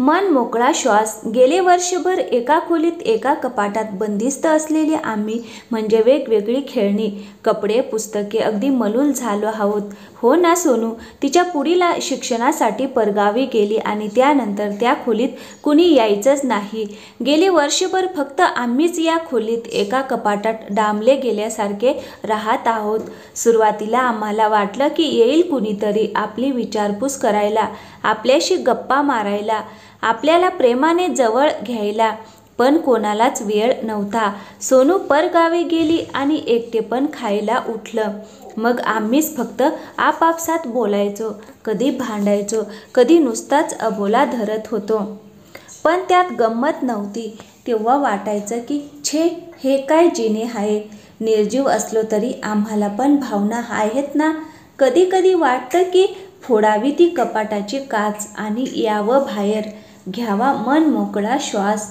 मन मोकळा श्वास. गेले वर्षभर एका खोलीत एका कपाटात बंदिस्त असलेले आम्ही म्हणजे वेगवेगळी खेळणी, कपडे, पुस्तके अगदी मलूल झालो आहोत. हो ना सोनू? तिच्या पुढील शिक्षणासाठी परगावी गेली आणि त्यानंतर त्या खोलीत कुणी यायचंच नाही. गेले वर्षभर फक्त आम्हीच या खोलीत एका कपाटात डांबले गेल्यासारखे राहत आहोत. सुरुवातीला आम्हाला वाटलं की येईल कुणीतरी आपली विचारपूस करायला, आपल्याशी गप्पा मारायला, आपल्याला प्रेमाने जवळ घ्यायला, पण कोणालाच वेळ नव्हता. सोनू परगावी गेली आणि एकटेपण खायला उठलं. मग आम्हीच फक्त आपापसात बोलायचो, कधी भांडायचो, कधी नुसताच अबोला धरत होतो. पण त्यात गंमत नव्हती. तेव्हा वाटायचं की छे, हे काय जिणे आहे. निर्जीव असलो तरी आम्हाला पण भावना आहेत ना. कधी कधी वाटतं की फोडावी ती कपाटाची काच आणि यावं बाहेर, घ्यावा मन मोकळा श्वास.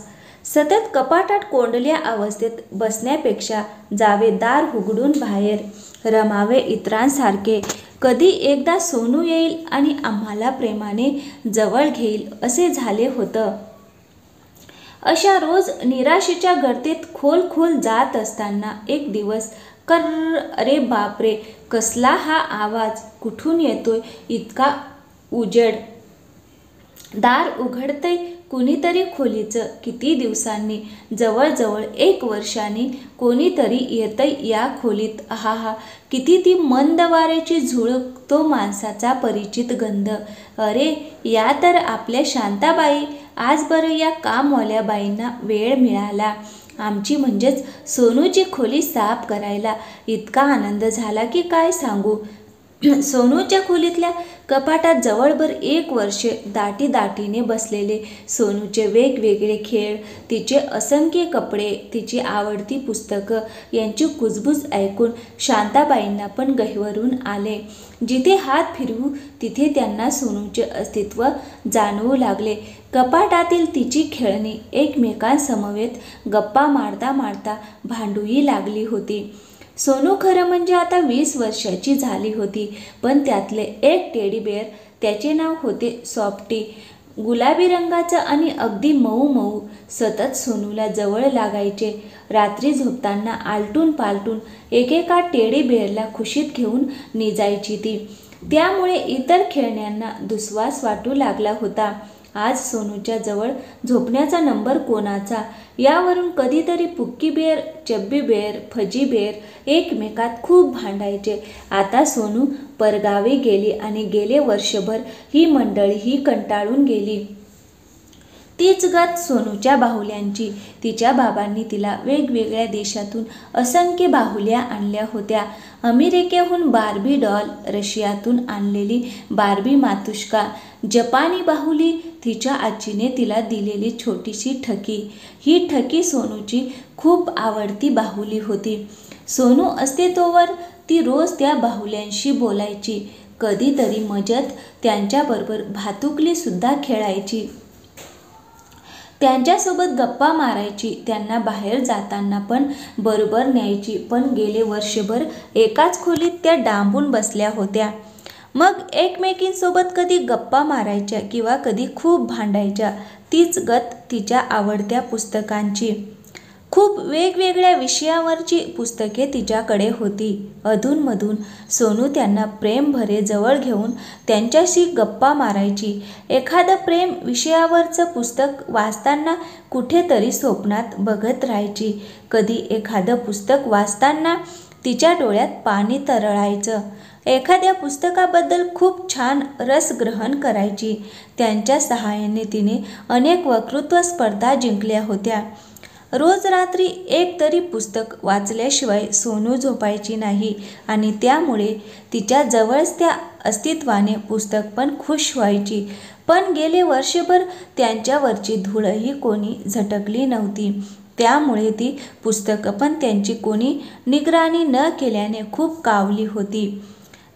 सतत कपाटात कोंडल्या अवस्थेत बसण्यापेक्षा जावे दार उघडून बाहेर, रमावे इतरांसारखे. कधी एकदा सोनू येईल आणि आम्हाला प्रेमाने जवळ घेईल असे झाले होतं. अशा रोज निराशेच्या गर्तेत खोल खोल जात असताना एक दिवस कर्र, अरे बापरे, कसला हा आवाज, कुठून येतोय इतका उजेड? दार उघडतंय कुणीतरी खोलीचं. किती दिवसांनी, जवळजवळ 1 वर्षांनी कोणीतरी येतंय या खोलीत. आहा, किती ती मंद वाऱ्याची झुळूक, तो माणसाचा परिचित गंध. अरे, या तर आपल्या शांताबाई. आज बरं या कामवाल्या बाईंना वेळ मिळाला आमची म्हणजेच सोनूची खोली साफ करायला. इतका आनंद झाला की काय सांगू. सोनूच्या खोलीतल्या कपाटात जवळभर 1 वर्ष दाटीने बसलेले सोनूचे वेगवेगळे खेळ, तिचे असंख्य कपडे, तिची आवडती पुस्तकं यांची कुजबूज ऐकून शांताबाईंना पण गहिवरून आले. जिथे हात फिरवू तिथे त्यांना सोनूचे अस्तित्व जाणवू लागले. कपाटातील तिची खेळणी एकमेकांसमवेत गप्पा मारता मारता भांडूही लागली होती. सोनू खरं म्हणजे आता 20 वर्षाची झाली होती, पण त्यातले एक टेडी बेअर, त्याचे नाव होते सॉफ्टी, गुलाबी रंगाचं आणि अगदी मऊ मऊ, सतत सोनूला जवळ लागायचे. रात्री झोपताना आलटून पालटून एकेका टेडी बेअरला खुशीत घेऊन निजायची ती. त्यामुळे इतर खेळण्यांना दुस्वास वाटू लागला होता. आज सोनूच्या जवळ झोपण्याचा नंबर कोणाचा यावरून कधीतरी pookie bear, chubby bear, fuzzy bear एकमेकात खूप भांडायचे. आता सोनू परगावी गेली आणि गेले वर्षभर ही मंडळीही कंटाळून गेली. तीच गत सोनूच्या बाहुल्यांची. तिच्या बाबांनी तिला वेगवेगळ्या देशातून असंख्य बाहुल्या आणल्या होत्या. अमेरिकेहून बार्बी डॉल, रशियातून आणलेली बार्बी मातुश्का, जपानी बाहुली, तिच्या आजीने तिला दिलेली छोटीशी ठकी. ही ठकी सोनूची खूप आवडती बाहुली होती. सोनू असते तोवर ती रोज त्या बाहुल्यांशी बोलायची. कधीतरी मजत त्यांच्याबरोबर भातुकली सुद्धा खेळायची. त्यांच्यासोबत गप्पा मारायची. त्यांना बाहेर जाताना पण बरोबर न्यायची. पण गेले वर्षभर एकाच खोलीत त्या डांबून बसल्या होत्या. मग एकमेकींसोबत कधी गप्पा मारायच्या किंवा कधी खूप भांडायच्या. तीच गत तिच्या आवडत्या पुस्तकांची. खूप वेगवेगळ्या विषयावरची पुस्तके तिच्याकडे होती. अधूनमधून सोनू त्यांना प्रेमभरे जवळ घेऊन त्यांच्याशी गप्पा मारायची. एखादं प्रेम विषयावरचं पुस्तक वाचताना कुठेतरी स्वप्नात बघत राहायची. कधी एखादं पुस्तक वाचताना तिच्या डोळ्यात पाणी तरळायचं. एखाद्या पुस्तकाबद्दल खूप छान रसग्रहण करायची. त्यांच्या सहाय्याने तिने अनेक वक्तृत्व स्पर्धा जिंकल्या होत्या. रोज रात्री एक तरी पुस्तक वाचल्याशिवाय सोनू झोपायची नाही आणि त्यामुळे तिच्या जवळच त्या अस्तित्वाने पुस्तक पण खुश व्हायची. पण गेले वर्षभर त्यांच्यावरची धूळही कोणी झटकली नव्हती. त्यामुळे ती पुस्तकं पण त्यांची कोणी निगराणी न केल्याने खूप कावली होती.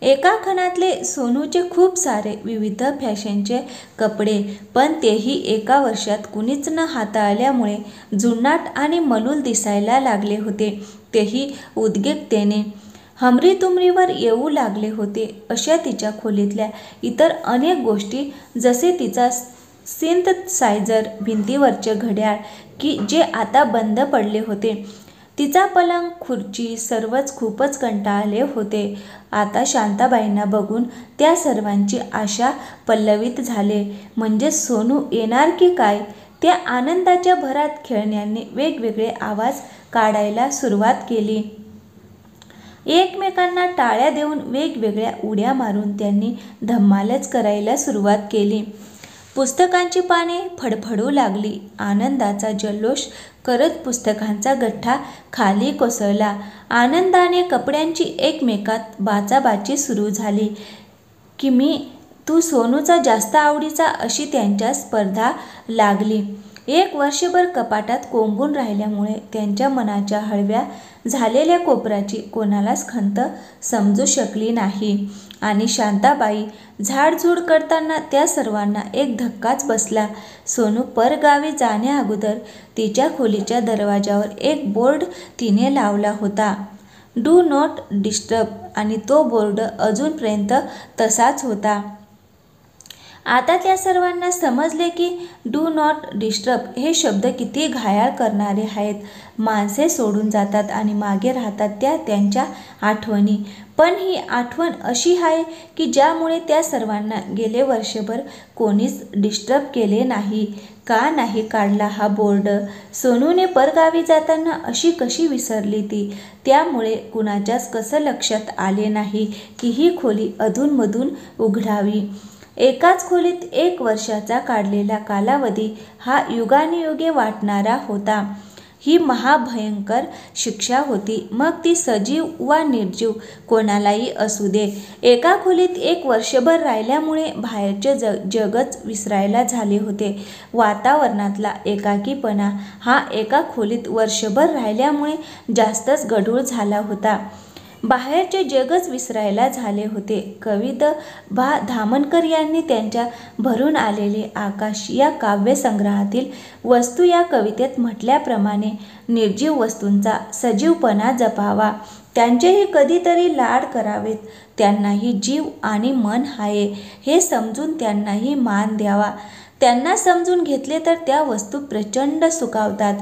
एका खणातले सोनूचे खूप सारे विविध फॅशनचे कपडे, पण तेही एका वर्षात कुणीच न हाताळल्यामुळे जुनाट आणि मलूल दिसायला लागले होते. तेही उद्विग्नतेने हमरीतुमरीवर येऊ लागले होते. अशा तिच्या खोलीतल्या इतर अनेक गोष्टी, जसे तिचा सिंथसायझर, भिंतीवरचे घड्याळ की जे आता बंद पडले होते, तिचा पलंग, खुर्ची सर्वच खूपच कंटाळले होते. आता शांताबाईंना बघून त्या सर्वांची आशा पल्लवित झाले. म्हणजे सोनू येणार की काय? त्या आनंदाच्या भरात खेळण्यांनी वेगवेगळे आवाज काढायला सुरुवात केली. एकमेकांना टाळ्या देऊन वेगवेगळ्या उड्या मारून त्यांनी धम्मालच करायला सुरुवात केली. पुस्तकांची पाने फडफडू लागली. आनंदाचा जल्लोष करत पुस्तकांचा गठ्ठा खाली कोसळला. आनंदाने कपड्यांची एकमेकात बाचाबाची सुरू झाली. की मी, तू सोनूचा जास्त आवडीचा, अशी त्यांच्या स्पर्धा लागली. एक वर्षभर कपाटात कोंबून राहिल्यामुळे त्यांच्या मनाच्या हळव्या झालेल्या कोपऱ्याची कोणालाच खंत समजू शकली नाही. आणि शांताबाई झाडझूड करताना त्या सर्वांना एक धक्काच बसला. सोनू परगावी जाण्याअगोदर तिच्या खोलीच्या दरवाजावर एक बोर्ड तिने लावला होता, डू नॉट डिस्टर्ब, आणि तो बोर्ड अजूनपर्यंत तसाच होता. आता त्या सर्वांना समजले की डू नॉट डिस्टर्ब हे शब्द किती घायाळ करणारे आहेत. माणसे सोडून जातात आणि मागे राहतात त्या त्यांच्या आठवणी. पण ही आठवण अशी आहे की ज्यामुळे त्या सर्वांना गेले वर्षभर कोणीच डिस्टर्ब केले नाही. का नाही काढला हा बोर्ड? सोनूने परगावी जाताना अशी कशी विसरली ती? त्यामुळे कुणाच्याच कसं लक्षात आले नाही की ही खोली अधूनमधून उघडावी. एकाच खोलीत 1 वर्षाचा काढलेला कालावधी हा युगानुयुगे वाटणारा होता. ही महाभयंकर शिक्षा होती, मग ती सजीव वा निर्जीव कोणालाही असू दे. एका खोलीत 1 वर्षभर राहिल्यामुळे बाहेरचे जगच विसरायला झाले होते. वातावरणातला एकाकीपणा हा एका खोलीत वर्षभर राहिल्यामुळे जास्तच गढूळ झाला होता. बाहेरचे जगच विसरायला झाले होते. कवी द. भा. धामणकर यांनी त्यांच्या भरून आलेले आकाश या काव्यसंग्रहातील वस्तू या कवितेत म्हटल्याप्रमाणे निर्जीव वस्तूंचा सजीवपणा जपावा, त्यांचेही कधीतरी लाड करावेत, त्यांनाही जीव आणि मन आहे हे समजून त्यांनाही मान द्यावा. त्यांना समजून घेतले तर त्या वस्तू प्रचंड सुखावतात.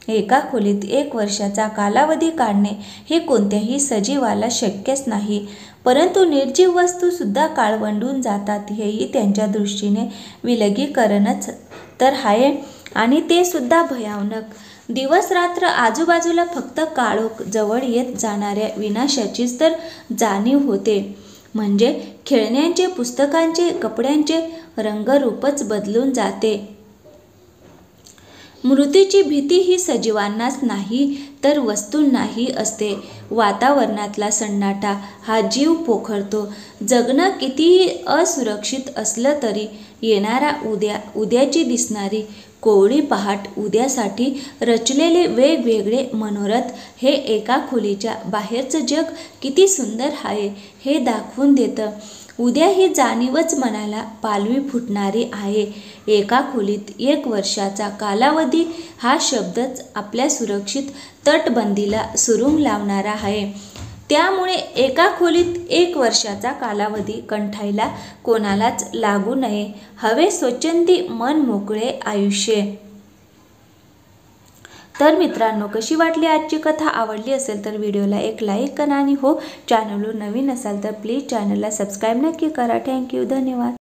एका खोलीत 1 वर्षाचा कालावधी काढणे हे कोणत्याही सजीवाला शक्यच नाही. परंतु निर्जीव वस्तू सुद्धा काळवंडून जातात हेही त्यांच्या दृष्टीने विलगीकरणच तर आहे, आणि ते सुद्धा भयानक. दिवस रात्र आजूबाजूला फक्त काळोख, जवळ येत जाणाऱ्या विनाशाचीच तर जाणीव होते. म्हणजे खेळण्यांचे, पुस्तकांचे, कपड्यांचे रंगरूपच बदलून जाते. मृत्यूची भीती ही सजीवांनाच नाही तर वस्तूंनाही असते. वातावरणातला सन्नाटा हा जीव पोखरतो. जगणं कितीही असुरक्षित असलं तरी येणारा उद्याची दिसणारी कोवळी पहाट, उद्यासाठी रचलेले वेगवेगळे मनोरथ हे एका खोलीच्या बाहेरचं जग किती सुंदर आहे हे दाखवून देतं. उद्या ही जाणीवच मनाला पालवी फुटणारी आहे. एका खोलीत 1 वर्षाचा कालावधी हा शब्दच आपल्या सुरक्षित तटबंदीला सुरुंग लावणारा आहे. त्यामुळे एका खोलीत 1 वर्षाचा कालावधी कंठायला कोणालाच लागू नये. हवे स्वच्छंदी मन मोकळे आयुष्य. तर मित्रांनो, कशी वाटली आजची कथा? आवडली असेल तर व्हिडिओला एक लाईक करा आणि हो, चॅनलवर नवीन असाल तर प्लीज चॅनलला सबस्क्राईब नक्की करा. थँक्यू, धन्यवाद.